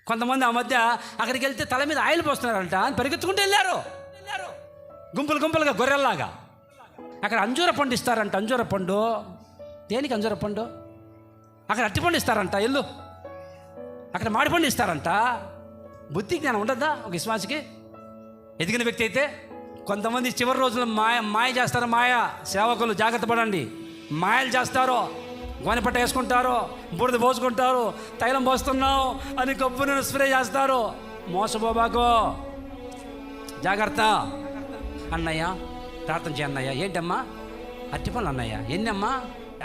కొంతమంది ఆ మధ్య అక్కడికి వెళ్తే తల మీద ఆయిల్ పోస్తున్నారంట అని పరిగెత్తుకుంటూ వెళ్ళారు గుంపులు గుంపులుగా గొర్రెల్లాగా. అక్కడ అంజూర పండు ఇస్తారంట. అంజూర పండు దేనికి? అంజూర పండు. అక్కడ అరటిపండు ఇస్తారంట. ఎల్లు అక్కడ మామిడిపండు ఇస్తారంట. బుద్ధి జ్ఞానం ఉండద్దా ఒక విశ్వాసికి? ఎదిగిన వ్యక్తి అయితే. కొంతమంది చివరి రోజుల్లో మాయ చేస్తారు. మాయ సేవకులు జాగ్రత్త పడండి. మాయలు చేస్తారు, గోనెపట్ట వేసుకుంటారు, బురద పోసుకుంటారు, తైలం పోస్తున్నావు అని కప్పును స్ప్రే చేస్తారు. మోసపోబాకో, జాగ్రత్త. అన్నయ్య ప్రార్థన చేయన్నయ్య. ఏంటమ్మా? అరటిపండ్లు అన్నయ్య. ఎన్నమ్మా?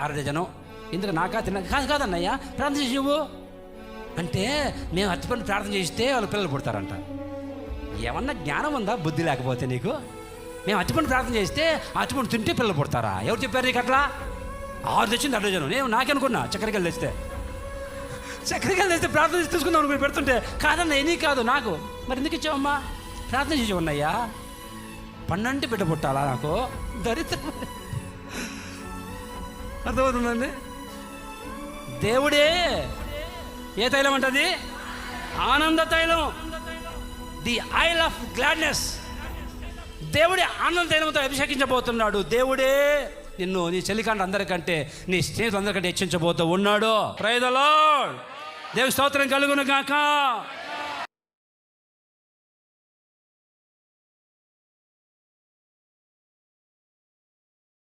6 డజను. ఎందుకు నాకా తిన్నా? కాదన్నయ్య, ప్రార్థన చేసి నువ్వు అంటే మేము అరటిపండు ప్రార్థన చేస్తే వాళ్ళు పిల్లలు పుడతారంట. ఏమన్నా జ్ఞానం ఉందా? బుద్ధి లేకపోతే నీకు. మేము అరటిపండు ప్రార్థన చేస్తే అరటిపండు తింటే పిల్లలు పుడతారా? ఎవరు చెప్పారు నీకు అట్లా? 6 తెచ్చింది 6 డజను. నేను నాకనుకున్నా చక్కెరకాయలు తెస్తే ప్రార్థన చేసి తీసుకుందాం అనుకుని పెడుతుంటే కాదన్న ఎనీ కాదు నాకు. మరి ఎందుకు ఇచ్చావమ్మా? ప్రార్థన చేసి ఉన్నాయా? 12 బిడ్డ పుట్టాలా నాకు? దరిద్రం. అర్థమవుతుందండి. దేవుడే ఏ తైలం అంటది? ఆనంద తైలం, ది ఆయిల్ ఆఫ్ గ్లాడ్నెస్. దేవుడే ఆనంద తైలంతో అభిషేకించబోతున్నాడు. దేవుడే నిన్ను నీ చెల్లికాండ అందరికంటే, నీ స్నేహితులందరికంటే హెచ్చించబోతూ ఉన్నాడు. Praise the lord. దేవుని స్తోత్రం కలుగును గాక.